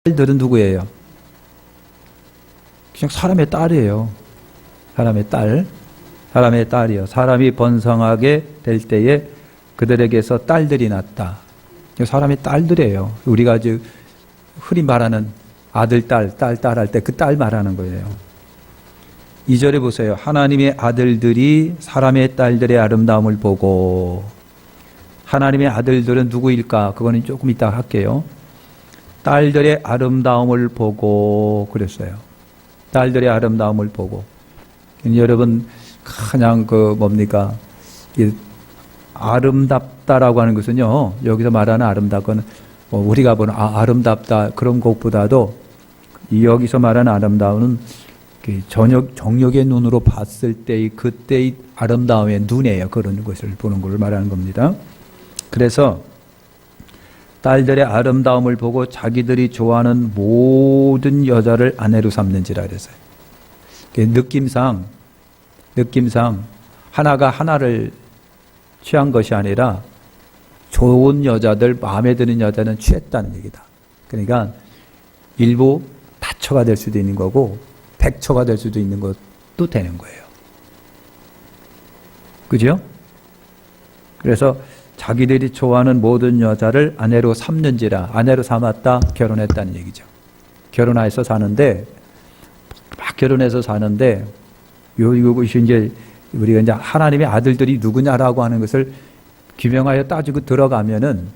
딸들은 누구예요? 그냥 사람의 딸이에요. 사람의 딸. 사람의 딸이요. 사람이 번성하게 될 때에 그들에게서 딸들이 났다. 사람의 딸들이에요. 우리가 아주 흔히 말하는 아들, 딸 할 때 그 딸 말하는 거예요. 2절에 보세요. 하나님의 아들들이 사람의 딸들의 아름다움을 보고, 하나님의 아들들은 누구일까? 그거는 조금 이따 할게요. 딸들의 아름다움을 보고 그랬어요. 딸들의 아름다움을 보고. 여러분 그냥 뭡니까? 아름답다라고 하는 것은요. 여기서 말하는 아름답고는 우리가 보는 아름답다 그런 것보다도 여기서 말하는 아름다움은 정욕의 눈으로 봤을 때의 그때의 아름다움의 눈이에요. 그런 것을 보는 걸 말하는 겁니다. 그래서 딸들의 아름다움을 보고 자기들이 좋아하는 모든 여자를 아내로 삼는지라 그랬어요. 느낌상 하나가 하나를 취한 것이 아니라 좋은 여자들, 마음에 드는 여자는 취했다는 얘기다. 그러니까 일부 다처가 될 수도 있는 거고 백처가 될 수도 있는 것도 되는 거예요. 그죠? 그래서 자기들이 좋아하는 모든 여자를 아내로 삼는지라, 아내로 삼았다, 결혼했다는 얘기죠. 결혼해서 사는데, 막 결혼해서 사는데, 이것이 이제 우리가 이제 하나님의 아들들이 누구냐라고 하는 것을 규명하여 따지고 들어가면은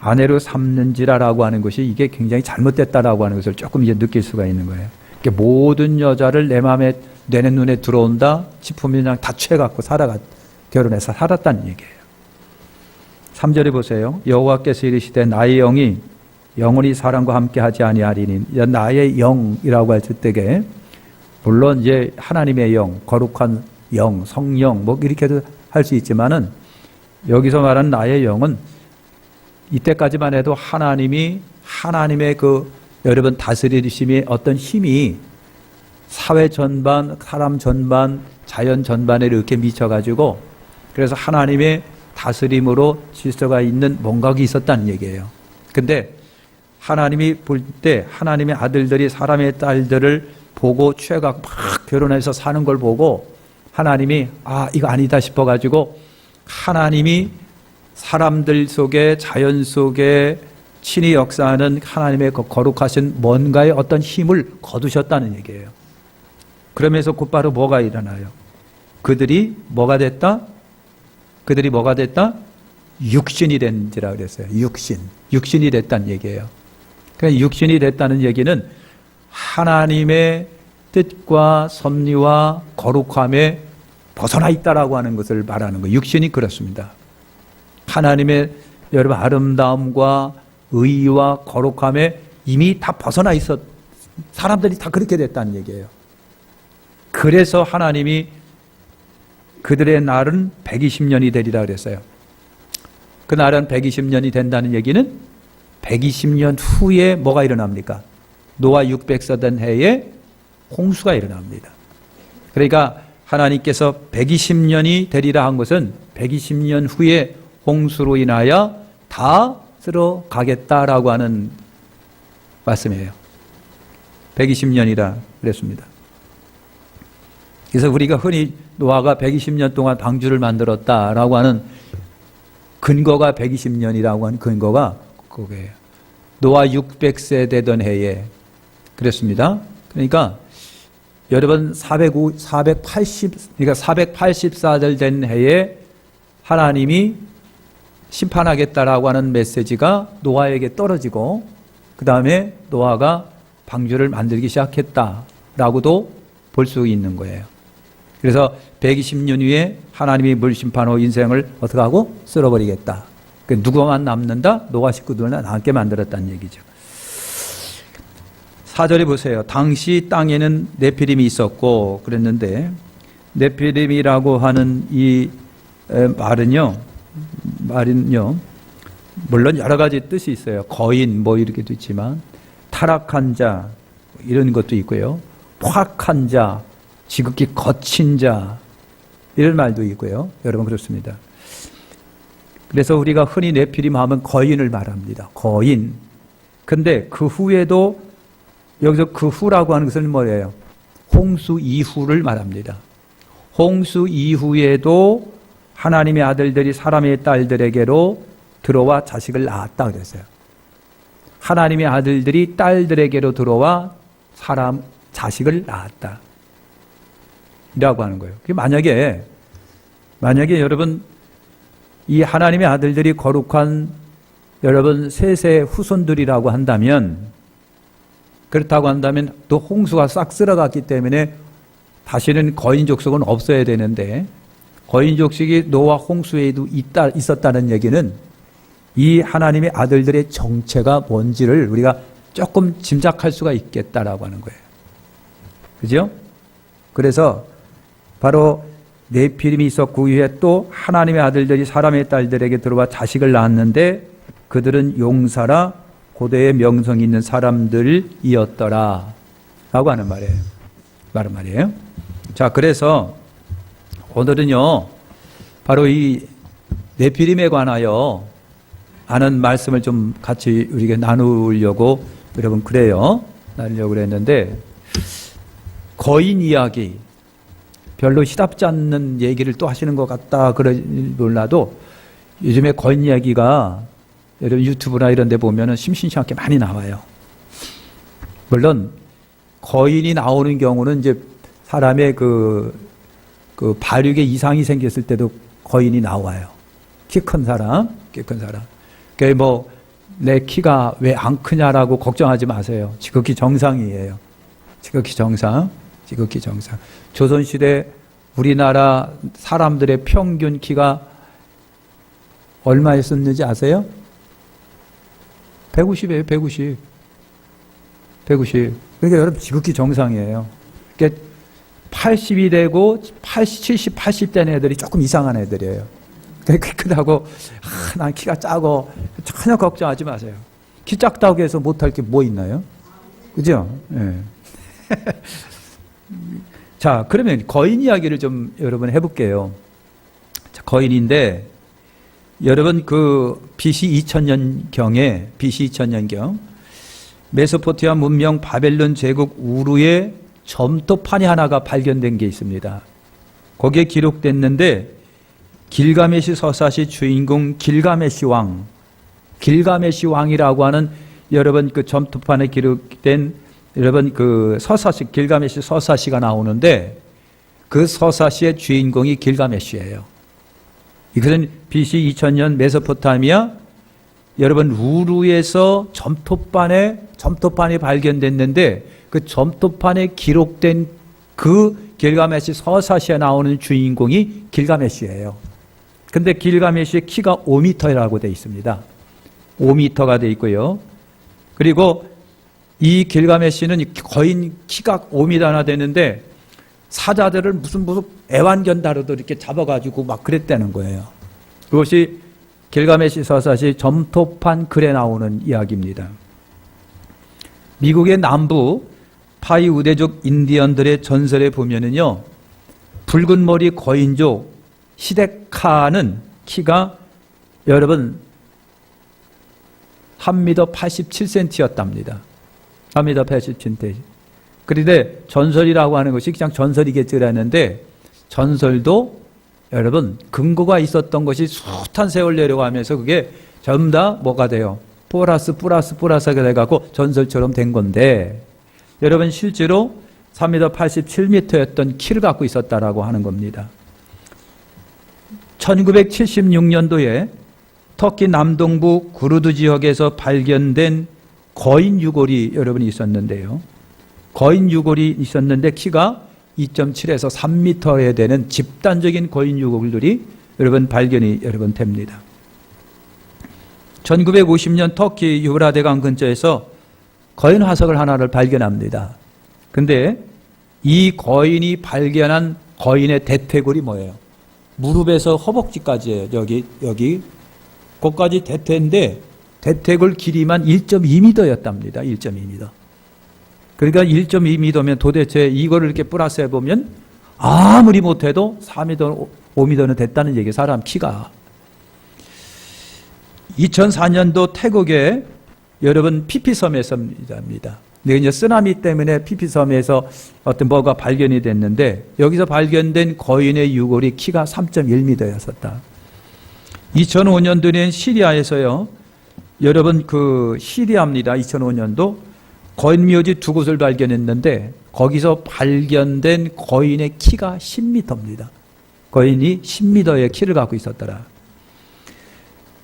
아내로 삼는지라라고 하는 것이 이게 굉장히 잘못됐다라고 하는 것을 조금 이제 느낄 수가 있는 거예요. 그러니까 모든 여자를 내 마음에, 내 눈에 들어온다 싶으면 그냥 다 취해갖고 결혼해서 살았다는 얘기예요. 3절에 보세요. 여호와께서 이르시되 나의 영이 영원히 사람과 함께 하지 아니하리니. 나의 영이라고 할 때에 물론 이제 하나님의 영, 거룩한 영, 성령 뭐 이렇게도 할 수 있지만은 여기서 말하는 나의 영은 이때까지만 해도 하나님의 여러분 다스리심의 어떤 힘이 사회 전반, 사람 전반, 자연 전반에 이렇게 미쳐가지고 그래서 하나님의 다스림으로 질서가 있는 뭔가가 있었다는 얘기예요. 근데 하나님이 볼 때 하나님의 아들들이 사람의 딸들을 보고 취해가 막 결혼해서 사는 걸 보고 하나님이 이거 아니다 싶어가지고 하나님이 사람들 속에 자연 속에 친히 역사하는 하나님의 거룩하신 뭔가의 어떤 힘을 거두셨다는 얘기예요. 그러면서 곧바로 뭐가 일어나요? 그들이 뭐가 됐다? 육신이 된지라 그랬어요. 육신이 됐다는 얘기예요. 그러니까 육신이 됐다는 얘기는 하나님의 뜻과 섭리와 거룩함에 벗어나 있다라고 하는 것을 말하는 거예요. 육신이 그렇습니다. 하나님의 여러분 아름다움과 의와 거룩함에 이미 다 벗어나 있었, 사람들이 다 그렇게 됐다는 얘기예요. 그래서 하나님이 그들의 날은 120년이 되리라 그랬어요. 그 날은 120년이 된다는 얘기는 120년 후에 뭐가 일어납니까? 노아 600세 된 해에 홍수가 일어납니다. 그러니까 하나님께서 120년이 되리라 한 것은 120년 후에 홍수로 인하여 다 쓸어가겠다라고 하는 말씀이에요. 120년이라 그랬습니다. 그래서 우리가 흔히 노아가 120년 동안 방주를 만들었다라고 하는 근거가 120년이라고 하는 근거가 그거예요. 노아 600세 되던 해에 그랬습니다. 그러니까 여러분 480살 된 해에 하나님이 심판하겠다라고 하는 메시지가 노아에게 떨어지고 그 다음에 노아가 방주를 만들기 시작했다라고도 볼 수 있는 거예요. 그래서 120년 후에 하나님이 물심판으로 인생을 어떻게 하고 쓸어버리겠다. 누구만 남는다? 노아 식구들만 남게 만들었다는 얘기죠. 4절에 보세요. 당시 땅에는 네피림이 있었고 그랬는데 네피림이라고 하는 이 말은요 물론 여러 가지 뜻이 있어요. 거인 뭐 이렇게도 있지만 타락한 자 이런 것도 있고요. 포악한 자, 지극히 거친 자 이런 말도 있고요. 여러분 그렇습니다. 그래서 우리가 흔히 네피림 하면 거인을 말합니다. 거인. 근데 그 후에도 여기서 그 후라고 하는 것은 뭐예요? 홍수 이후를 말합니다. 홍수 이후에도 하나님의 아들들이 사람의 딸들에게로 들어와 자식을 낳았다 그랬어요. 하나님의 아들들이 딸들에게로 들어와 사람 자식을 낳았다 라고 하는 거예요. 만약에 여러분 이 하나님의 아들들이 거룩한 여러분 셋의 후손들이라고 한다면, 그렇다고 한다면 또 홍수가 싹 쓸어갔기 때문에 다시는 거인 족속은 없어야 되는데, 거인 족속이 노아 홍수에도 있었다는 얘기는 이 하나님의 아들들의 정체가 뭔지를 우리가 조금 짐작할 수가 있겠다라고 하는 거예요. 그죠? 그래서 바로 네피림이 있었고 이후에 또 하나님의 아들들이 사람의 딸들에게 들어와 자식을 낳았는데 그들은 용사라 고대의 명성 있는 사람들이었더라 라고 하는 말이에요. 자, 그래서 오늘은요 바로 이 네피림에 관하여 아는 말씀을 좀 같이 우리가 나누려고 나누려고 그랬는데, 거인 이야기 별로 시답지 않는 얘기를 또 하시는 것 같다 몰라도 요즘에 거인 이야기가 여러분 유튜브나 이런 데 보면은 심심찮게 많이 나와요. 물론 거인이 나오는 경우는 이제 사람의 그 발육에 이상이 생겼을 때도 거인이 나와요. 키 큰 사람. 그게 내 키가 왜 안 크냐라고 걱정하지 마세요. 지극히 정상이에요. 지극히 정상. 조선시대 우리나라 사람들의 평균 키가 얼마였었는지 아세요? 190이에요, 190. 그러니까 여러분 지극히 정상이에요. 그러니까 80이 되고 70, 80 된 애들이 조금 이상한 애들이에요. 크다고 난 키가 작고 전혀 걱정하지 마세요. 키 작다고 해서 못할 게 뭐 있나요? 그죠? 네. 자, 그러면 거인 이야기를 좀 여러분 해볼게요. 자, 거인인데 여러분 BC 2000년경 메소포타미아 문명 바벨론 제국 우루에 점토판이 하나가 발견된 게 있습니다. 거기에 기록됐는데 길가메시 서사시 주인공 길가메시 왕이라고 하는 여러분 점토판에 기록된 여러분 서사시 길가메시 서사시가 나오는데 그 서사시의 주인공이 길가메시예요. 이것은 BC 2000년 메소포타미아 여러분 우루에서 점토판이 발견됐는데 그 점토판에 기록된 그 길가메시 서사시에 나오는 주인공이 길가메시예요. 근데 길가메시의 키가 5m라고 되어 있습니다. 5m가 되어 있고요. 그리고 이 길가메시는 거인 키가 5m나 되는데 사자들을 무슨 애완견 다루듯 이렇게 잡아가지고 막 그랬다는 거예요. 그것이 길가메시 서사시 점토판 글에 나오는 이야기입니다. 미국의 남부 파이 우대족 인디언들의 전설에 보면은요, 붉은 머리 거인족 시데카는 키가 여러분 3m 87cm였답니다. 3m 87cm. 그런데 전설이라고 하는 것이 그냥 전설이겠지라는데 전설도 여러분 근거가 있었던 것이 숱한 세월 내려가면서 그게 전부 다 뭐가 돼요? 플러스가 돼갖고 전설처럼 된 건데 여러분 실제로 3m 87m였던 키를 갖고 있었다라고 하는 겁니다. 1976년도에 터키 남동부 구르드 지역에서 발견된 거인 유골이 여러분 있었는데요. 거인 유골이 있었는데 키가 2.7에서 3m에 되는 집단적인 거인 유골들이 여러분 발견이 됩니다. 1950년 터키 유브라데강 근처에서 거인 화석을 하나를 발견합니다. 근데 이 거인이 발견한 거인의 대퇴골이 뭐예요? 무릎에서 허벅지까지예요. 여기 거기까지 대퇴인데 대퇴골 길이만 1.2m였답니다. 1.2m. 그러니까 1.2m면 도대체 이거를 이렇게 플러스해 보면 아무리 못해도 4m, 5m는 됐다는 얘기예요. 사람 키가. 2004년도 태국에 여러분 피피섬에서입니다. 근데 이제 쓰나미 때문에 피피섬에서 어떤 뭐가 발견이 됐는데 여기서 발견된 거인의 유골이 키가 3.1m였었다. 2005년도에는 시리아에서요. 여러분 그 시리아입니다. 2005년도 거인 묘지 두 곳을 발견했는데 거기서 발견된 거인의 키가 10m입니다. 거인이 10m의 키를 갖고 있었더라.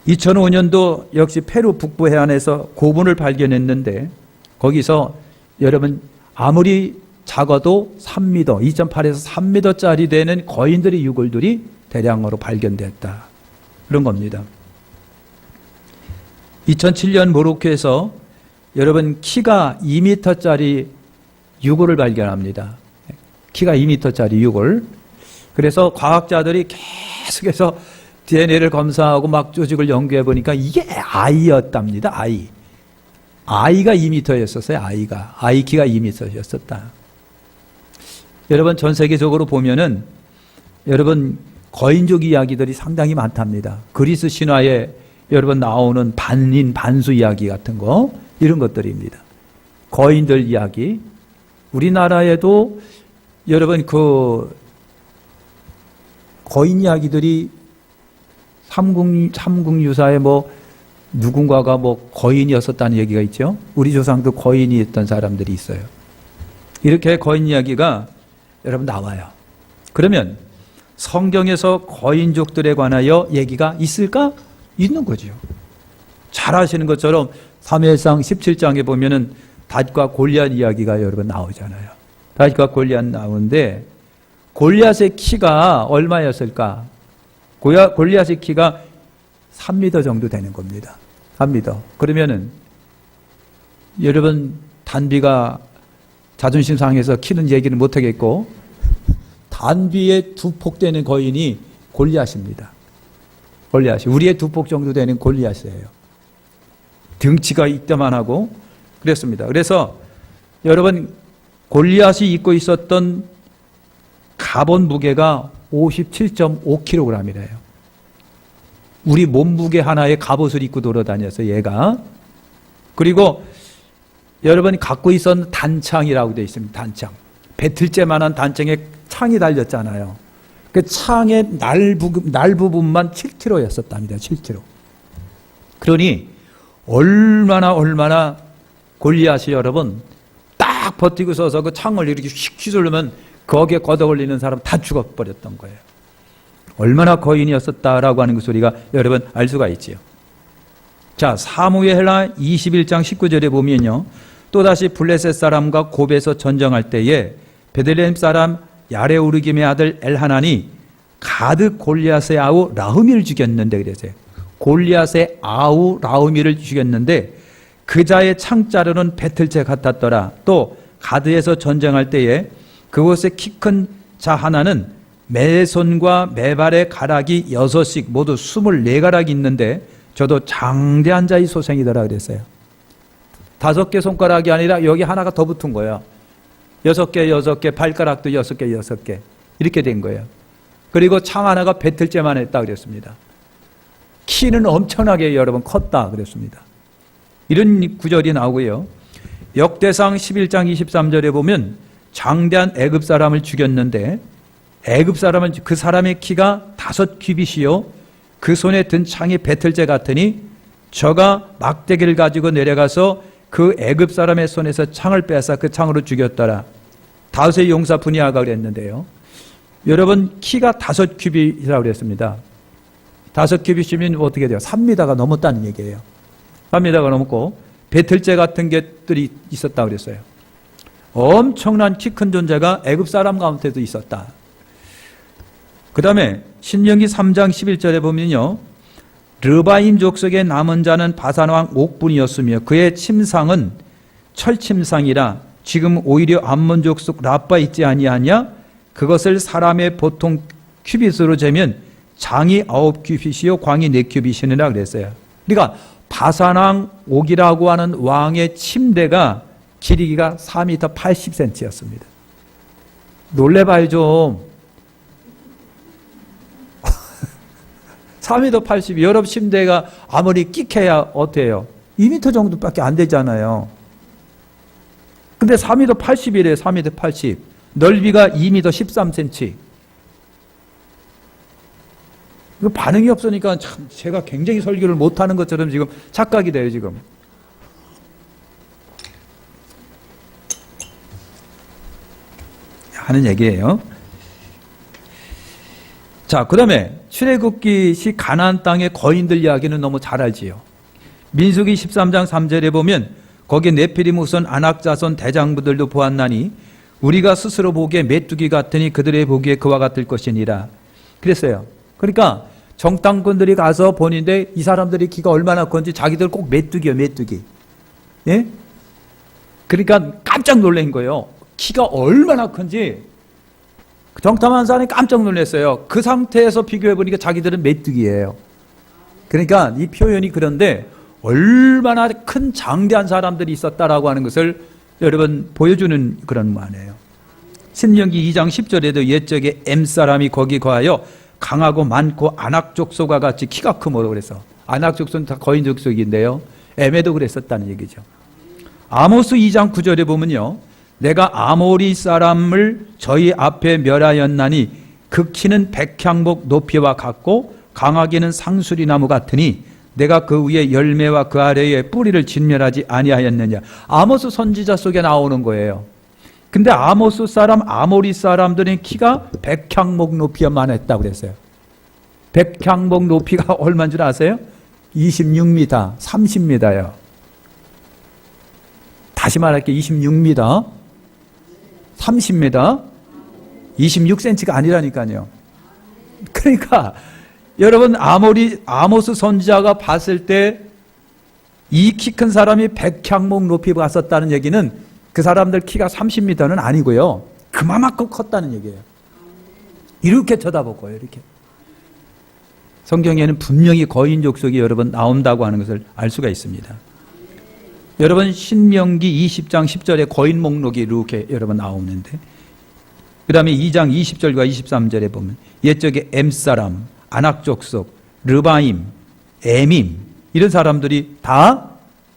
2005년도 역시 페루 북부 해안에서 고분을 발견했는데 거기서 여러분 아무리 작아도 3m, 2.8에서 3m짜리 되는 거인들의 유골들이 대량으로 발견됐다. 그런 겁니다. 2007년 모로코에서 여러분 키가 2m짜리 유골을 발견합니다. 키가 2m짜리 유골. 그래서 과학자들이 계속해서 DNA를 검사하고 막 조직을 연구해 보니까 이게 아이였답니다. 아이가 2m였었어요. 아이 키가 2m였었다. 여러분 전 세계적으로 보면은 여러분 거인족 이야기들이 상당히 많답니다. 그리스 신화에 여러분 나오는 반인 반수 이야기 같은 거 이런 것들입니다. 거인들 이야기. 우리나라에도 여러분 그 거인 이야기들이 삼국유사에 뭐 누군가가 뭐 거인이었었다는 얘기가 있죠. 우리 조상도 거인이었던 사람들이 있어요. 이렇게 거인 이야기가 여러분 나와요. 그러면 성경에서 거인족들에 관하여 얘기가 있을까? 있는 거죠. 잘 아시는 것처럼 사무엘상 17장에 보면은 다윗과 골리앗 이야기가 여러분 나오잖아요. 다윗과 골리앗 나오는데 골리앗의 키가 얼마였을까? 골리앗의 키가 3m 정도 되는 겁니다. 3m. 그러면은 여러분 단비가 자존심 상해서 키는 얘기는 못 하겠고 단비의 2폭 되는 거인이 골리앗입니다. 골리앗이 우리의 2폭 정도 되는 골리앗이에요. 등치가 이때만하고 그랬습니다. 그래서 여러분 골리앗이 입고 있었던 갑옷 무게가 57.5kg이래요. 우리 몸무게 하나에 갑옷을 입고 돌아다녀서 얘가. 그리고 여러분이 갖고 있었던 단창이라고 되어 있습니다. 단창. 배틀째만한 단창에 창이 달렸잖아요. 그 창의 날 부분만 7kg였었답니다. 7kg. 그러니 얼마나 골리앗이 여러분 딱 버티고 서서 그 창을 이렇게 휙 휘두르면 거기에 걷어올리는 사람 다 죽어버렸던 거예요. 얼마나 거인이었었다라고 하는 그 소리가 여러분 알 수가 있지요. 자, 사무엘하 21장 19절에 보면요. 또다시 블레셋 사람과 곱에서 전쟁할 때에 베들레헴 사람 야레우르김의 아들 엘하난이 가드 골리앗의 아우 라흐미를 죽였는데 그랬어요. 골리앗의 아우 라흐미를 죽였는데 그 자의 창자루는 배틀채 같았더라. 또 가드에서 전쟁할 때에 그곳에 키 큰 자 하나는 매손과 매발의 가락이 6씩 모두 24가락이 있는데 저도 장대한 자의 소생이더라 그랬어요. 5개 손가락이 아니라 여기 하나가 더 붙은 거예요. 6개, 발가락도 6개 이렇게 된 거예요. 그리고 창 하나가 배틀째만 했다 그랬습니다. 키는 엄청나게 여러분 컸다 그랬습니다. 이런 구절이 나오고요. 역대상 11장 23절에 보면 장대한 애굽 사람을 죽였는데 애굽 사람은 그 사람의 키가 5규빗이요 그 손에 든 창이 배틀째 같으니 저가 막대기를 가지고 내려가서 그 애굽 사람의 손에서 창을 빼앗아 그 창으로 죽였더라. 다윗의 용사 분이아가 그랬는데요. 여러분 키가 5규빗이라고 그랬습니다. 5규빗이면 어떻게 돼요? 3m가 넘었다는 얘기예요. 3m가 넘었고 배틀째 같은 것들이 있었다고 그랬어요. 엄청난 키 큰 존재가 애굽 사람 가운데도 있었다. 그 다음에 신명기 3장 11절에 보면요. 르바임 족속의 남은 자는 바산왕 옥분이었으며 그의 침상은 철침상이라 지금 오히려 암몬 족속 라빠 있지 아니하냐? 그것을 사람의 보통 큐빗으로 재면 장이 9규빗이요 광이 4규빗이니라 그랬어요. 그러니까 바산왕 옥이라고 하는 왕의 침대가 길이가 4m 80cm였습니다. 놀래봐요 좀. 4m 80, 여러분 침대가 아무리 끼케야 어때요? 2m 정도밖에 안 되잖아요. 근데 3m 80이래요. 3m 80. 넓이가 2m 13cm. 이거 반응이 없으니까 참 제가 굉장히 설교를 못하는 것처럼 지금 착각이 돼요, 지금. 하는 얘기예요. 자, 그 다음에 출애굽기 시 가나안 땅의 거인들 이야기는 너무 잘 알지요. 민수기 13장 3절에 보면 거기에 네피림 후손 아낙 자손 대장부들도 보았나니 우리가 스스로 보기에 메뚜기 같으니 그들의 보기에 그와 같을 것이니라 그랬어요. 그러니까 정탐꾼들이 가서 보는데 이 사람들이 키가 얼마나 큰지 자기들 꼭 메뚜기요, 메뚜기. 예? 그러니까 깜짝 놀란 거예요. 키가 얼마나 큰지 정탐한 사람이 깜짝 놀랐어요. 그 상태에서 비교해보니까 자기들은 메뚜기예요. 그러니까 이 표현이 그런데 얼마나 큰 장대한 사람들이 있었다라고 하는 것을 여러분 보여주는 그런 말이에요. 신명기 2장 10절에도 옛적에 M사람이 거기 거하여 강하고 많고 아낙 족속과 같이 키가 크므로 그래서 아낙 족속은 다 거인 족속인데요. M에도 그랬었다는 얘기죠. 아모스 2장 9절에 보면요. 내가 아모리 사람을 저희 앞에 멸하였나니 그 키는 백향목 높이와 같고 강하기는 상수리나무 같으니 내가 그 위에 열매와 그 아래에 뿌리를 진멸하지 아니하였느냐. 아모스 선지자 속에 나오는 거예요. 근데 아모스 사람, 아모리 사람들의 키가 백향목 높이만 했다고 그랬어요. 백향목 높이가 얼마인 줄 아세요? 26m, 30m요. 다시 말할게요. 26m, 30m, 26cm가 아니라니까요. 그러니까 여러분 아모스 선지자가 봤을 때 이 키 큰 사람이 백향목 높이 봤었다는 얘기는 그 사람들 키가 30m는 아니고요. 그만큼 컸다는 얘기예요. 이렇게 쳐다볼 거예요. 이렇게. 성경에는 분명히 거인 족속이 여러분 나온다고 하는 것을 알 수가 있습니다. 여러분 신명기 20장 10절에 거인 목록이 이렇게 여러분 나오는데 그 다음에 2장 20절과 23절에 보면 옛적에 M사람, 아낙 족속, 르바임, 에밈 이런 사람들이 다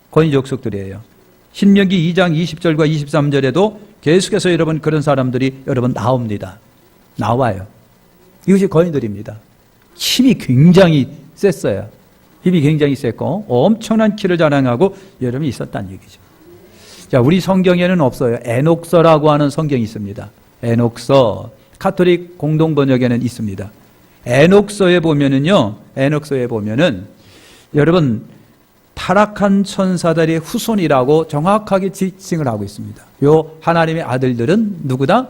거인 족속들이에요. 신명기 2장 20절과 23절에도 계속해서 여러분 그런 사람들이 여러분 나옵니다. 나와요. 이것이 거인들입니다. 힘이 굉장히 셌어요. 힘이 굉장히 셌고 엄청난 키를 자랑하고 여러분이 있었다는 얘기죠. 자, 우리 성경에는 없어요. 에녹서라고 하는 성경이 있습니다. 에녹서 카톨릭 공동 번역에는 있습니다. 에녹서에 보면은요. 에녹서에 보면은 여러분 타락한 천사들의 후손이라고 정확하게 지칭을 하고 있습니다. 요 하나님의 아들들은 누구다?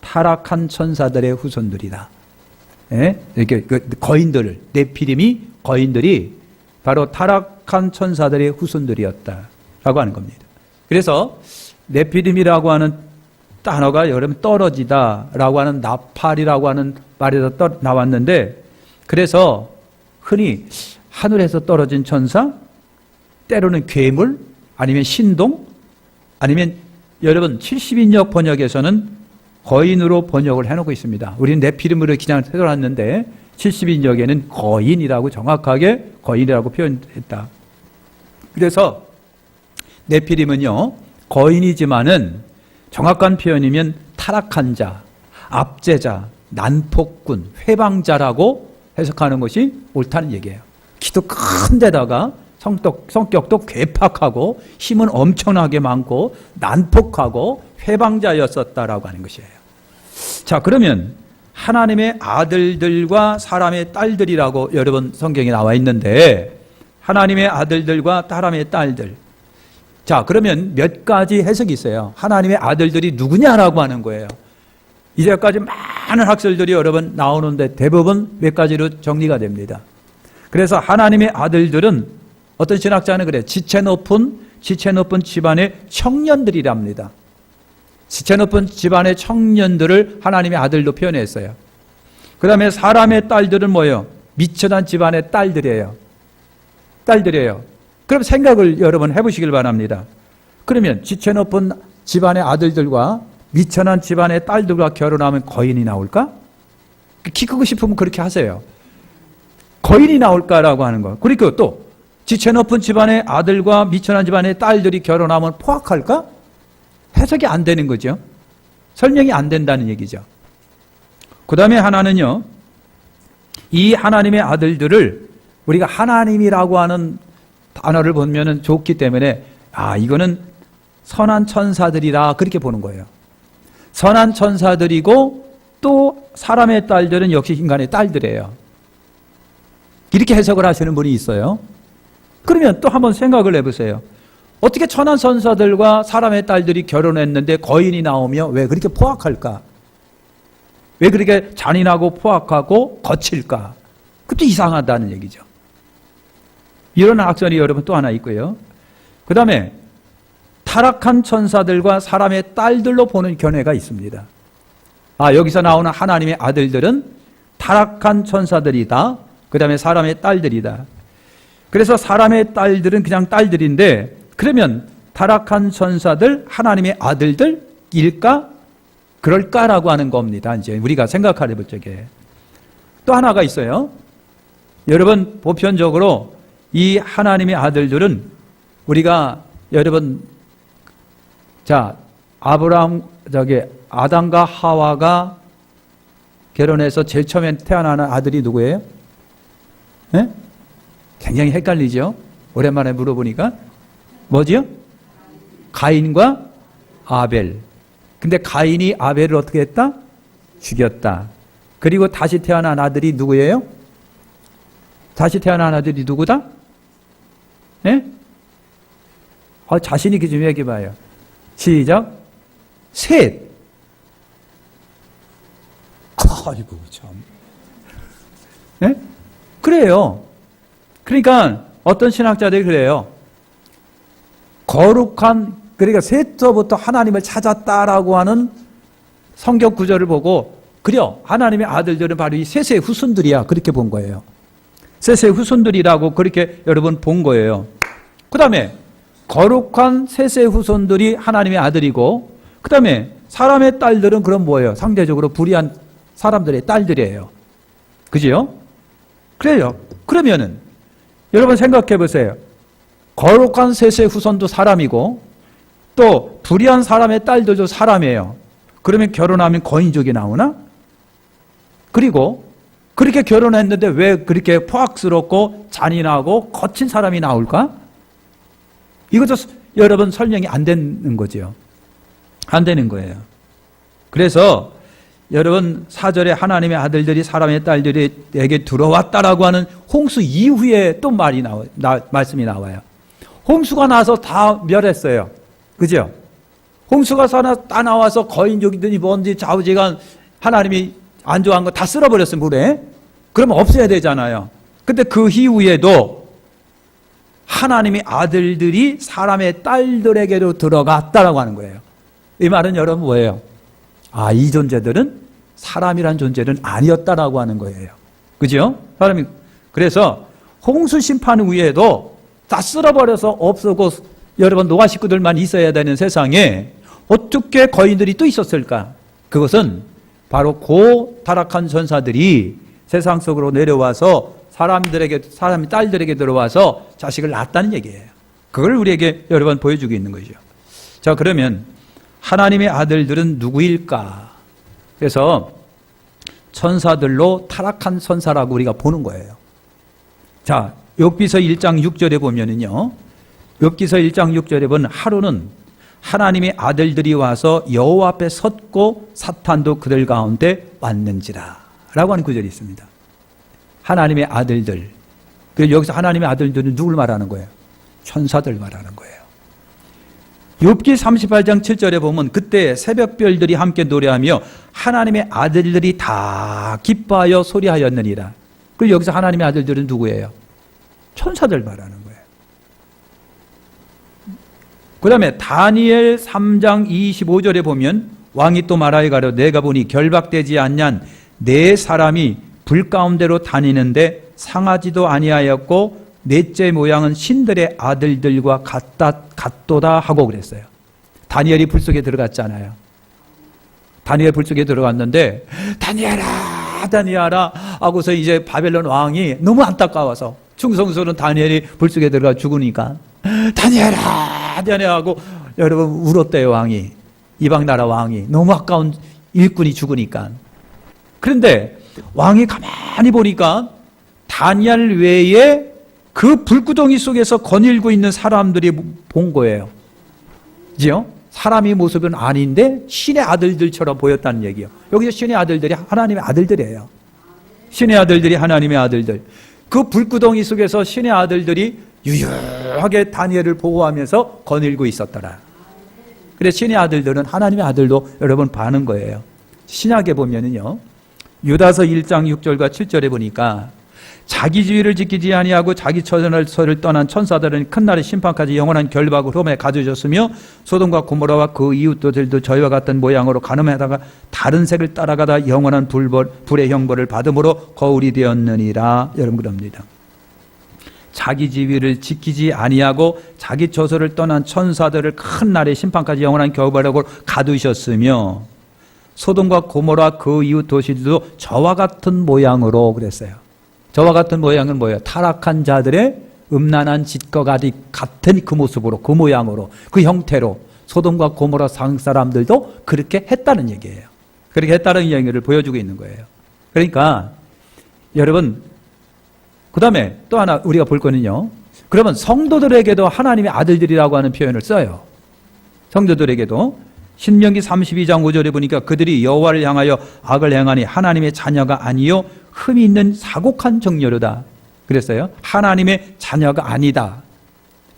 타락한 천사들의 후손들이다. 예? 이렇게 거인들을 네피림이 거인들이 바로 타락한 천사들의 후손들이었다라고 하는 겁니다. 그래서 네피림이라고 하는 단어가 여러분 떨어지다라고 하는 나팔이라고 하는 말에서 나왔는데 그래서 흔히 하늘에서 떨어진 천사, 때로는 괴물, 아니면 신동, 아니면 여러분 70인역 번역에서는 거인으로 번역을 해놓고 있습니다. 우리는 네피림으로 그냥 해놨는데 70인역에는 거인이라고 정확하게 거인이라고 표현했다. 그래서 네피림은요 거인이지만은 정확한 표현이면 타락한 자, 압제자, 난폭군, 회방자라고 해석하는 것이 옳다는 얘기예요. 키도 큰 데다가 성격도 괴팍하고 힘은 엄청나게 많고 난폭하고 회방자였었다라고 하는 것이에요. 자, 그러면 하나님의 아들들과 사람의 딸들이라고 여러분 성경에 나와 있는데 하나님의 아들들과 사람의 딸들. 자, 그러면 몇 가지 해석이 있어요. 하나님의 아들들이 누구냐라고 하는 거예요. 이제까지 많은 학설들이 여러분 나오는데 대부분 몇 가지로 정리가 됩니다. 그래서 하나님의 아들들은 어떤 신학자는 그래요. 지체 높은 집안의 청년들이랍니다. 지체 높은 집안의 청년들을 하나님의 아들로 표현했어요. 그 다음에 사람의 딸들은 뭐예요? 미천한 집안의 딸들이에요. 그럼 생각을 여러분 해보시길 바랍니다. 그러면 지체 높은 집안의 아들들과 미천한 집안의 딸들과 결혼하면 거인이 나올까? 키 크고 싶으면 그렇게 하세요. 거인이 나올까라고 하는 거. 그리고 또 지체 높은 집안의 아들과 미천한 집안의 딸들이 결혼하면 포악할까? 해석이 안 되는 거죠. 설명이 안 된다는 얘기죠. 그 다음에 하나는요, 이 하나님의 아들들을 우리가 하나님이라고 하는 단어를 보면 좋기 때문에 이거는 선한 천사들이라 그렇게 보는 거예요. 선한 천사들이고 또 사람의 딸들은 역시 인간의 딸들이에요. 이렇게 해석을 하시는 분이 있어요. 그러면 또 한번 생각을 해보세요. 어떻게 천한 천사들과 사람의 딸들이 결혼했는데 거인이 나오며 왜 그렇게 포악할까? 왜 그렇게 잔인하고 포악하고 거칠까? 그것도 이상하다는 얘기죠. 이런 학설이 여러분 또 하나 있고요. 그 다음에 타락한 천사들과 사람의 딸들로 보는 견해가 있습니다. 여기서 나오는 하나님의 아들들은 타락한 천사들이다. 그 다음에 사람의 딸들이다. 그래서 사람의 딸들은 그냥 딸들인데, 그러면 타락한 천사들 하나님의 아들들일까? 그럴까라고 하는 겁니다. 이제 우리가 생각해 볼 적에 또 하나가 있어요. 여러분, 보편적으로 이 하나님의 아들들은 우리가 여러분, 아담과 하와가 결혼해서 제일 처음에 태어나는 아들이 누구예요? 네? 굉장히 헷갈리죠? 오랜만에 물어보니까 뭐지요? 가인과 아벨. 근데 가인이 아벨을 어떻게 했다? 죽였다. 그리고 다시 태어난 아들이 누구예요? 다시 태어난 아들이 누구다? 예? 자신 있게 좀 얘기해봐요. 시작. 셋. 아이고 참. 예? 그래요. 그러니까 어떤 신학자들이 그래요. 그러니까 셋서부터 하나님을 찾았다라고 하는 성경 구절을 보고, 그래요, 하나님의 아들들은 바로 이 셋의 후손들이야, 그렇게 본 거예요. 셋의 후손들이라고 그렇게 여러분 본 거예요. 그 다음에 거룩한 셋의 후손들이 하나님의 아들이고, 그 다음에 사람의 딸들은 그럼 뭐예요? 상대적으로 불의한 사람들의 딸들이에요. 그죠? 그래요. 그러면은 여러분 생각해 보세요. 거룩한 셋의 후손도 사람이고 또 불의한 사람의 딸들도 사람이에요. 그러면 결혼하면 거인족이 나오나? 그리고 그렇게 결혼했는데 왜 그렇게 포악스럽고 잔인하고 거친 사람이 나올까? 이것도 여러분 설명이 안 되는 거죠. 안 되는 거예요. 그래서 여러분 4절에 하나님의 아들들이 사람의 딸들에게 들어왔다라고 하는 홍수 이후에 또 말씀이 나와요. 홍수가 나서 다 멸했어요. 그죠? 홍수가 다 나와서 거인족이든지 뭔지 좌우지간 하나님이 안 좋아한 거 다 쓸어버렸어요, 물에. 그러면 없애야 되잖아요. 근데 그 이후에도 하나님의 아들들이 사람의 딸들에게로 들어갔다라고 하는 거예요. 이 말은 여러분 뭐예요? 이 존재들은 사람이란 존재는 아니었다라고 하는 거예요. 그죠? 그래서 홍수 심판 후에도 다 쓸어버려서 없어고 여러분 노아 식구들만 있어야 되는 세상에 어떻게 거인들이 또 있었을까? 그것은 바로 타락한 천사들이 세상 속으로 내려와서 사람의 딸들에게 들어와서 자식을 낳았다는 얘기예요. 그걸 우리에게 여러분 보여주고 있는 거죠. 자, 그러면 하나님의 아들들은 누구일까? 그래서 천사들로 타락한 천사라고 우리가 보는 거예요. 자, 욥기서 1장 6절에 보면은요, 욥기서 1장 6절에 보면 하루는 하나님의 아들들이 와서 여호와 앞에 섰고 사탄도 그들 가운데 왔는지라 라고 하는 구절이 있습니다. 하나님의 아들들. 그래서 여기서 하나님의 아들들은 누굴 말하는 거예요? 천사들 말하는 거예요. 욥기 38장 7절에 보면 그때 새벽별들이 함께 노래하며 하나님의 아들들이 다 기뻐하여 소리하였느니라. 그리고 여기서 하나님의 아들들은 누구예요? 천사들 말하는 거예요. 그 다음에 다니엘 3장 25절에 보면 왕이 또 말하여 가려 내가 보니 결박되지 않냔 네 사람이 불 가운데로 다니는데 상하지도 아니하였고 넷째 모양은 신들의 아들들과 같도다 하고 그랬어요. 다니엘이 불 속에 들어갔잖아요. 다니엘 불 속에 들어갔는데 다니엘아 하고서 이제 바벨론 왕이 너무 안타까워서 충성스러운 다니엘이 불 속에 들어가 죽으니까 다니엘아 다니엘하고 여러분 울었대요. 왕이, 이방 나라 왕이, 너무 아까운 일꾼이 죽으니까. 그런데 왕이 가만히 보니까 다니엘 외에 그 불구덩이 속에서 거닐고 있는 사람들이 본 거예요. 그죠? 사람의 모습은 아닌데 신의 아들들처럼 보였다는 얘기예요. 여기서 신의 아들들이 하나님의 아들들이에요. 신의 아들들이 하나님의 아들들. 그 불구덩이 속에서 신의 아들들이 유유하게 다니엘을 보호하면서 거닐고 있었더라. 그래서 신의 아들들은 하나님의 아들도 여러분 봐는 거예요. 신약에 보면은요, 유다서 1장 6절과 7절에 보니까 자기 지위를 지키지 아니하고 자기 처소를 떠난 천사들은 큰 날의 심판까지 영원한 결박을 홈에 가두셨으며 소돔과 고모라와 그 이웃들도 저희와 같은 모양으로 가늠하다가 다른 색을 따라가다 영원한 불의 형벌을 받음으로 거울이 되었느니라. 여러분 그럽니다. 자기 지위를 지키지 아니하고 자기 처소를 떠난 천사들을 큰 날의 심판까지 영원한 결박으로 가두셨으며 소돔과 고모라 그 이웃 도시들도 저와 같은 모양으로 그랬어요. 저와 같은 모양은 뭐예요? 타락한 자들의 음란한 짓과 같은 그 모습으로, 그 모양으로, 그 형태로 소돔과 고모라 상 사람들도 그렇게 했다는 얘기예요. 그렇게 했다는 얘기를 보여주고 있는 거예요. 그러니까 여러분, 그 다음에 또 하나 우리가 볼 거는요, 그러면 성도들에게도 하나님의 아들들이라고 하는 표현을 써요. 성도들에게도 신명기 32장 5절에 보니까 그들이 여호와를 향하여 악을 행하니 하나님의 자녀가 아니요 흠이 있는 사곡한 정녀로다 그랬어요. 하나님의 자녀가 아니다.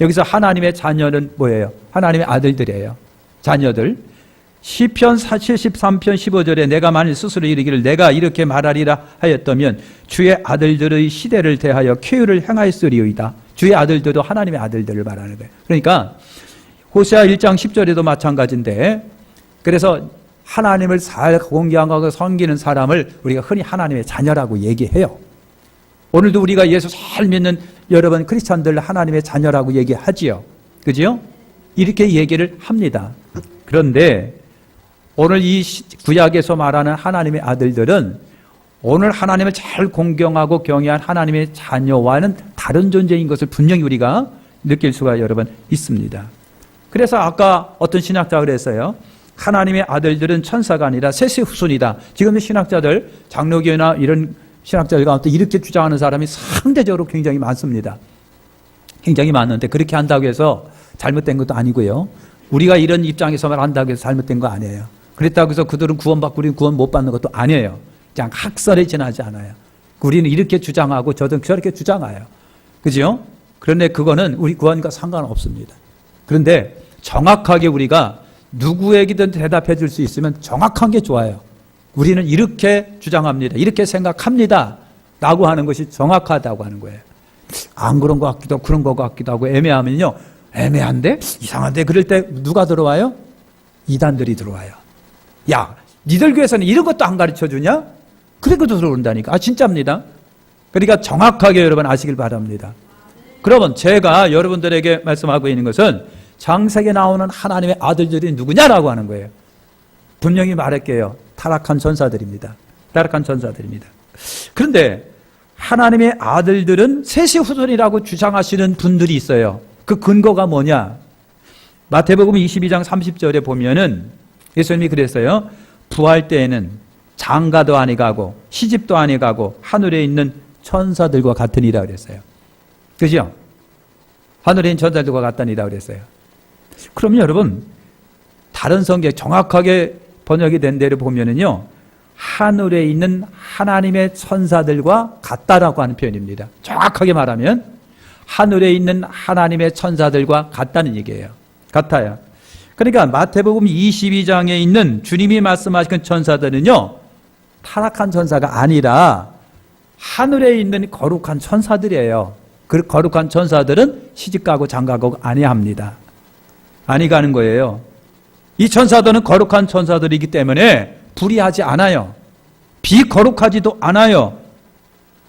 여기서 하나님의 자녀는 뭐예요? 하나님의 아들들이에요. 자녀들. 시편 73편 15절에 내가 만일 스스로 이르기를 내가 이렇게 말하리라 하였다면 주의 아들들의 시대를 대하여 쾌유를 행하였으리이다. 주의 아들들도 하나님의 아들들을 말하는 거예요. 그러니까 호세아 1장 10절에도 마찬가지인데, 그래서 하나님을 잘 공경하고 섬기는 사람을 우리가 흔히 하나님의 자녀라고 얘기해요. 오늘도 우리가 예수 잘 믿는 여러분 크리스찬들 하나님의 자녀라고 얘기하지요. 그죠? 이렇게 얘기를 합니다. 그런데 오늘 이 구약에서 말하는 하나님의 아들들은 오늘 하나님을 잘 공경하고 경외한 하나님의 자녀와는 다른 존재인 것을 분명히 우리가 느낄 수가 여러분 있습니다. 그래서 아까 어떤 신학자가 그랬어요. 하나님의 아들들은 천사가 아니라 셋의 후손이다. 지금 신학자들, 장로교나 이런 신학자들 가운데 이렇게 주장하는 사람이 상대적으로 굉장히 많습니다. 굉장히 많은데 그렇게 한다고 해서 잘못된 것도 아니고요. 우리가 이런 입장에서 말한다고 해서 잘못된 거 아니에요. 그랬다고 해서 그들은 구원받고 우리는 구원 못 받는 것도 아니에요. 그냥 학설에 지나지 않아요. 우리는 이렇게 주장하고 저렇게 주장해요. 그죠? 그런데 그거는 우리 구원과 상관없습니다. 그런데 정확하게 우리가 누구에게든 대답해 줄 수 있으면 정확한 게 좋아요. 우리는 이렇게 주장합니다. 이렇게 생각합니다. 라고 하는 것이 정확하다고 하는 거예요. 안 그런 것 같기도 하고 그런 것 같기도 하고 애매하면요. 애매한데? 이상한데? 그럴 때 누가 들어와요? 이단들이 들어와요. 야, 니들 교회에서는 이런 것도 안 가르쳐 주냐? 그래도 들어온다니까. 아, 진짜입니다. 그러니까 정확하게 여러분 아시길 바랍니다. 그러면 제가 여러분들에게 말씀하고 있는 것은 창세기에 나오는 하나님의 아들들이 누구냐라고 하는 거예요. 분명히 말할게요. 타락한 천사들입니다. 타락한 천사들입니다. 그런데 하나님의 아들들은 셋의 후손이라고 주장하시는 분들이 있어요. 그 근거가 뭐냐? 마태복음 22장 30절에 보면은 예수님이 그랬어요. 부활 때에는 장가도 아니 가고 시집도 아니 가고 하늘에 있는 천사들과 같으니라 그랬어요. 그죠? 하늘에 있는 천사들과 같다니라 그랬어요. 그러면 여러분, 다른 성경 정확하게 번역이 된 데를 보면은요, 하늘에 있는 하나님의 천사들과 같다라고 하는 표현입니다. 정확하게 말하면 하늘에 있는 하나님의 천사들과 같다는 얘기예요. 같아요. 그러니까 마태복음 22장에 있는 주님이 말씀하신 천사들은요, 타락한 천사가 아니라 하늘에 있는 거룩한 천사들이에요. 그 거룩한 천사들은 시집가고 장가가고 아니합니다. 아니 가는 거예요. 이 천사들은 거룩한 천사들이기 때문에 불의하지 않아요. 비거룩하지도 않아요.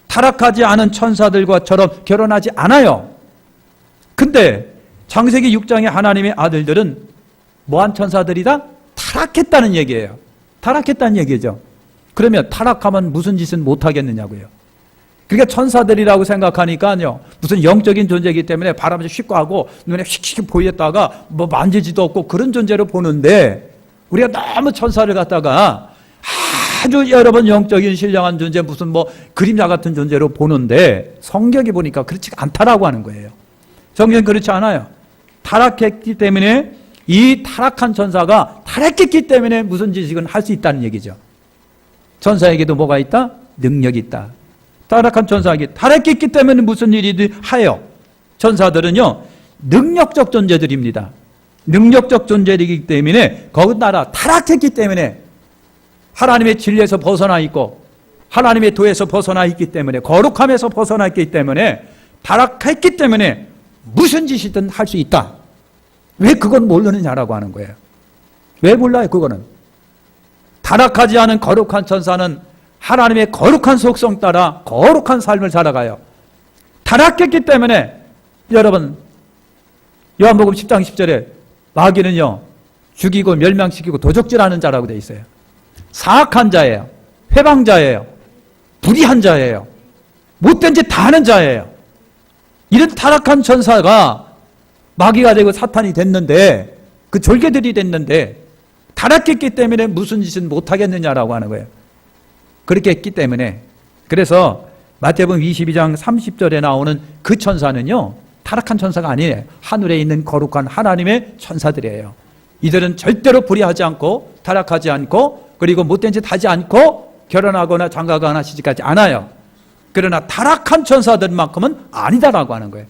타락하지 않은 천사들과처럼 결혼하지 않아요. 근데 창세기 6장의 하나님의 아들들은 뭐한 천사들이다? 타락했다는 얘기예요. 타락했다는 얘기죠. 그러면 타락하면 무슨 짓은 못하겠느냐고요. 그러니까 천사들이라고 생각하니까요, 무슨 영적인 존재이기 때문에 바람을 휙고 하고 눈에 휙휙 보였다가 뭐 만지지도 없고 그런 존재로 보는데, 우리가 너무 천사를 갖다가 아주 여러분 영적인 신령한 존재, 무슨 뭐 그림자 같은 존재로 보는데, 성경이 보니까 그렇지 않다라고 하는 거예요. 성경은 그렇지 않아요. 타락했기 때문에, 이 타락한 천사가 타락했기 때문에 무슨 지식은 할 수 있다는 얘기죠. 천사에게도 뭐가 있다? 능력이 있다. 타락한 천사에게 타락했기 때문에 무슨 일이든 하여. 천사들은요, 능력적 존재들입니다. 능력적 존재이기 때문에, 거기다가 타락했기 때문에 하나님의 진리에서 벗어나 있고 하나님의 도에서 벗어나 있기 때문에, 거룩함에서 벗어나 있기 때문에, 타락했기 때문에 무슨 짓이든 할 수 있다. 왜 그건 모르느냐라고 하는 거예요. 왜 몰라요? 그거는 타락하지 않은 거룩한 천사는 하나님의 거룩한 속성 따라 거룩한 삶을 살아가요. 타락했기 때문에, 여러분 요한복음 10장 10절에 마귀는요, 죽이고 멸망시키고 도적질하는 자라고 되어 있어요. 사악한 자예요. 회방자예요. 불의한 자예요. 못된 짓 다 하는 자예요. 이런 타락한 천사가 마귀가 되고 사탄이 됐는데, 그 졸개들이 됐는데, 타락했기 때문에 무슨 짓은 못하겠느냐라고 하는 거예요. 그렇게 했기 때문에. 그래서 마태복음 22장 30절에 나오는 그 천사는요, 타락한 천사가 아니에요. 하늘에 있는 거룩한 하나님의 천사들이에요. 이들은 절대로 불의하지 않고 타락하지 않고, 그리고 못된 짓 하지 않고, 결혼하거나 장가가거나 시집가지 않아요. 그러나 타락한 천사들만큼은 아니다라고 하는 거예요.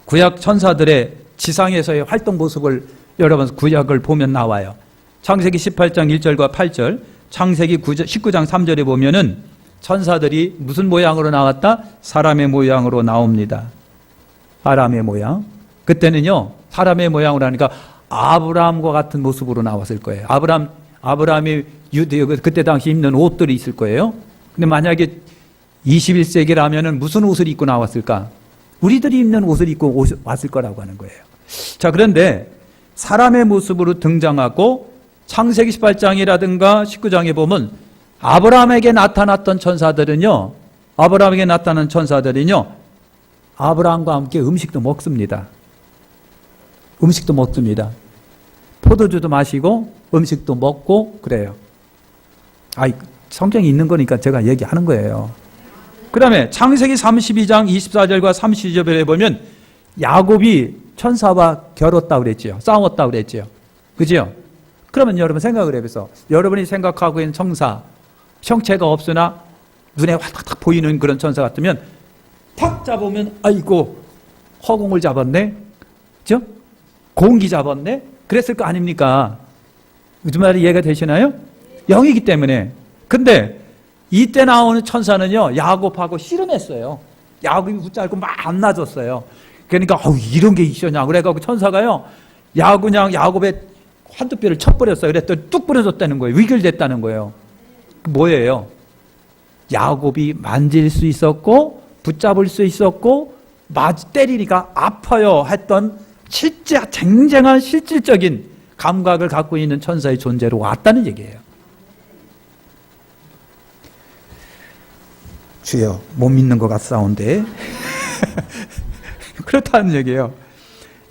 구약 천사들의 지상에서의 활동 모습을 여러분 구약을 보면 나와요. 창세기 18장 1절과 8절, 창세기 19장 3절에 보면은 천사들이 무슨 모양으로 나왔다? 사람의 모양으로 나옵니다. 사람의 모양. 그때는요, 사람의 모양으로 하니까 아브라함과 같은 모습으로 나왔을 거예요. 아브라함이 그때 당시 입는 옷들이 있을 거예요. 근데 만약에 21세기라면은 무슨 옷을 입고 나왔을까? 우리들이 입는 옷을 입고 왔을 거라고 하는 거예요. 자, 그런데 사람의 모습으로 등장하고, 창세기 18장이라든가 19장에 보면 아브라함에게 나타났던 천사들은요, 아브라함과 함께 음식도 먹습니다. 음식도 먹습니다. 포도주도 마시고 음식도 먹고 그래요. 성경이 있는 거니까 제가 얘기하는 거예요. 그 다음에 창세기 32장 24절과 32절에 보면 야곱이 천사와 겨뤘다고 그랬죠. 싸웠다고 그랬죠. 그죠? 그러면 여러분 생각을 해보세요. 여러분이 생각하고 있는 천사, 형체가 없으나 눈에 확 보이는 그런 천사 같으면 탁 잡으면 아이고 허공을 잡았네, 그죠? 공기 잡았네, 그랬을 거 아닙니까? 무슨 말이 이해가 되시나요? 영이기 때문에. 근데 이때 나오는 천사는요, 야곱하고 씨름했어요. 야곱이 붙잡고 막 안 놔줬어요. 그러니까 이런 게 있었냐 그래가지고 천사가요, 야곱의 한두 뼈를 쳐버렸어요. 그랬더니 뚝 부러졌다는 거예요. 위결됐다는 거예요. 뭐예요? 야곱이 만질 수 있었고 붙잡을 수 있었고 때리니까 아파요 했던 실제 쟁쟁한 실질적인 감각을 갖고 있는 천사의 존재로 왔다는 얘기예요. 주여, 못 믿는 것 같사온데 그렇다는 얘기예요.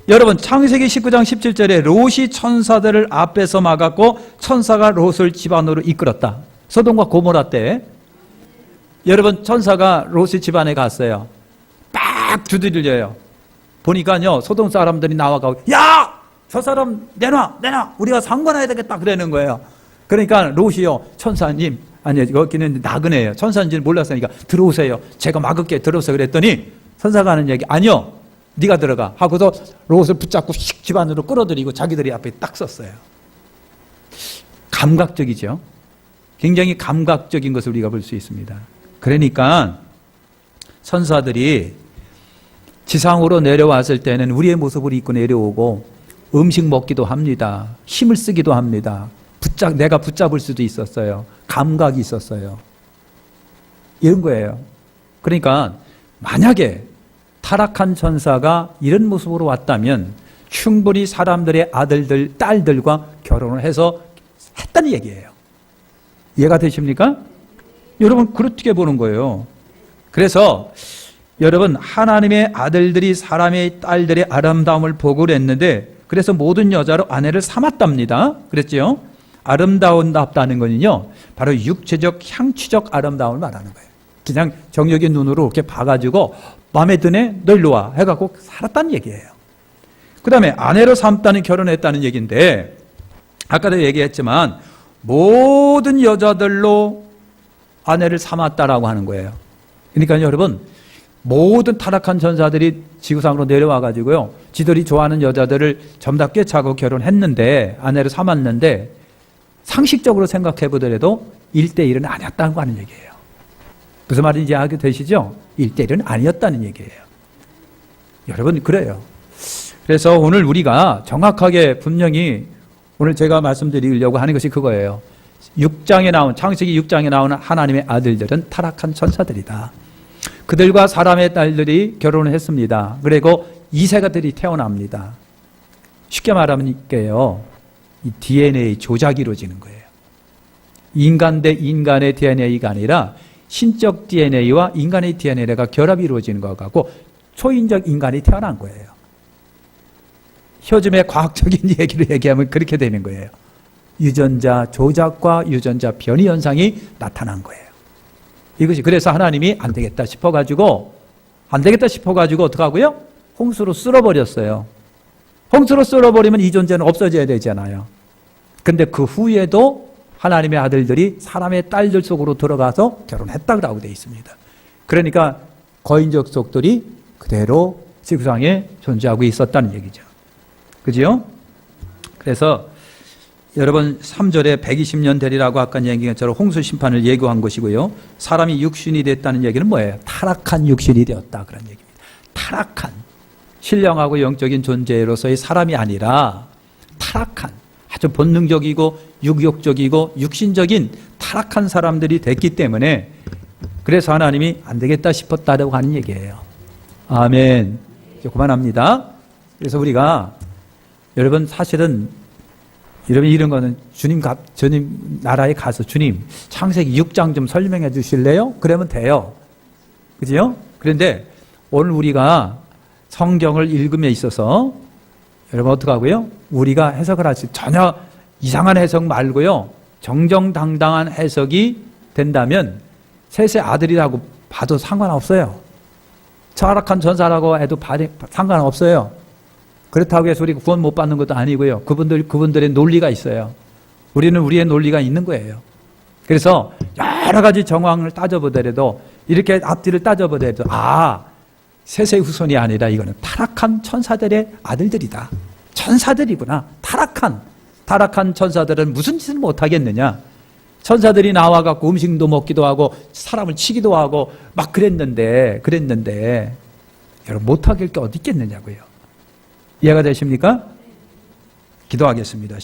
여러분, 창세기 19장 17절에 롯이 천사들을 앞에서 막았고 천사가 롯을 집안으로 이끌었다. 소돔과 고모라 때 여러분, 천사가 롯의 집안에 갔어요. 막 두드려요. 보니까요, 소돔 사람들이 나와가고, 야! 저 사람 내놔! 우리가 상관해야 되겠다 그러는 거예요. 그러니까 롯이요, 천사님, 아니 여기는 나그네예요. 천사인지는 몰랐으니까 들어오세요. 제가 막을게, 들어오세요. 그랬더니 천사가 하는 얘기, 아니요, 네가 들어가 하고서 롯을 붙잡고 씩 집안으로 끌어들이고 자기들이 앞에 딱 섰어요. 감각적이죠. 굉장히 감각적인 것을 우리가 볼 수 있습니다. 그러니까 천사들이 지상으로 내려왔을 때는 우리의 모습을 입고 내려오고 음식 먹기도 합니다. 힘을 쓰기도 합니다. 내가 붙잡을 수도 있었어요. 감각이 있었어요. 이런 거예요. 그러니까 만약에 타락한 천사가 이런 모습으로 왔다면 충분히 사람들의 아들들, 딸들과 결혼을 해서 했다는 얘기예요. 이해가 되십니까? 여러분, 그렇게 보는 거예요. 그래서 여러분, 하나님의 아들들이 사람의 딸들의 아름다움을 보고 그랬는데, 그래서 모든 여자로 아내를 삼았답니다. 그랬죠? 아름다운답다는 거는요, 바로 육체적, 향취적 아름다움을 말하는 거예요. 그냥 정욕의 눈으로 이렇게 봐가지고 마음에 드네? 너 일로 와 해갖고 살았다는 얘기예요. 그 다음에 아내로 삼다는, 결혼했다는 얘기인데, 아까도 얘기했지만 모든 여자들로 아내를 삼았다라고 하는 거예요. 그러니까 여러분, 모든 타락한 전사들이 지구상으로 내려와 가지고요, 지들이 좋아하는 여자들을 전부 다 꿰차고 결혼했는데, 아내를 삼았는데, 상식적으로 생각해 보더라도 1대1은 아니었다는 거 하는 얘기예요. 무슨 말인지 알게 되시죠? 1대1은 아니었다는 얘기예요. 여러분, 그래요. 그래서 오늘 우리가 정확하게 분명히 오늘 제가 말씀드리려고 하는 것이 그거예요. 6장에 나온, 창세기 6장에 나오는 하나님의 아들들은 타락한 천사들이다. 그들과 사람의 딸들이 결혼을 했습니다. 그리고 이세가들이 태어납니다. 쉽게 말하면 이게요, 이 DNA 조작이 이루어지는 거예요. 인간 대 인간의 DNA가 아니라 신적 DNA와 인간의 DNA가 결합이 이루어지는 것 같고 초인적 인간이 태어난 거예요. 요즘에 과학적인 얘기를 얘기하면 그렇게 되는 거예요. 유전자 조작과 유전자 변이 현상이 나타난 거예요. 이것이, 그래서 하나님이 안 되겠다 싶어가지고 어떡하고요? 홍수로 쓸어버렸어요. 홍수로 쓸어버리면 이 존재는 없어져야 되잖아요. 근데 그 후에도 하나님의 아들들이 사람의 딸들 속으로 들어가서 결혼했다고 되어 있습니다. 그러니까 거인적 속들이 그대로 지구상에 존재하고 있었다는 얘기죠. 그죠? 그래서 여러분 3절에 120년 되리라고 아까 얘기한 것처럼 홍수 심판을 예고한 것이고요. 사람이 육신이 됐다는 얘기는 뭐예요? 타락한 육신이 되었다, 그런 얘기입니다. 타락한, 신령하고 영적인 존재로서의 사람이 아니라 타락한, 아주 본능적이고 육욕적이고 육신적인 타락한 사람들이 됐기 때문에, 그래서 하나님이 안 되겠다 싶었다고 하는 얘기예요. 아멘. 이제 그만합니다. 그래서 우리가 여러분, 사실은 여러분, 이런 거는 주님 나라에 가서 주님 창세기 6장 좀 설명해 주실래요? 그러면 돼요. 그죠? 그런데 오늘 우리가 성경을 읽음에 있어서 여러분 어떡하고요? 우리가 해석을 하시, 전혀 이상한 해석 말고요, 정정당당한 해석이 된다면 셋의 아들이라고 봐도 상관없어요. 타락한 전사라고 해도 상관없어요. 그렇다고 해서 우리가 구원 못 받는 것도 아니고요. 그분들의 논리가 있어요. 우리는 우리의 논리가 있는 거예요. 그래서 여러 가지 정황을 따져보더라도, 이렇게 앞뒤를 따져보더라도, 셋의 후손이 아니라 이거는 타락한 천사들의 아들들이다. 천사들이구나. 타락한 천사들은 무슨 짓을 못하겠느냐. 천사들이 나와갖고 음식도 먹기도 하고 사람을 치기도 하고 막 그랬는데 여러분, 못하길 게 어디 있겠느냐고요. 이해가 되십니까? 기도하겠습니다.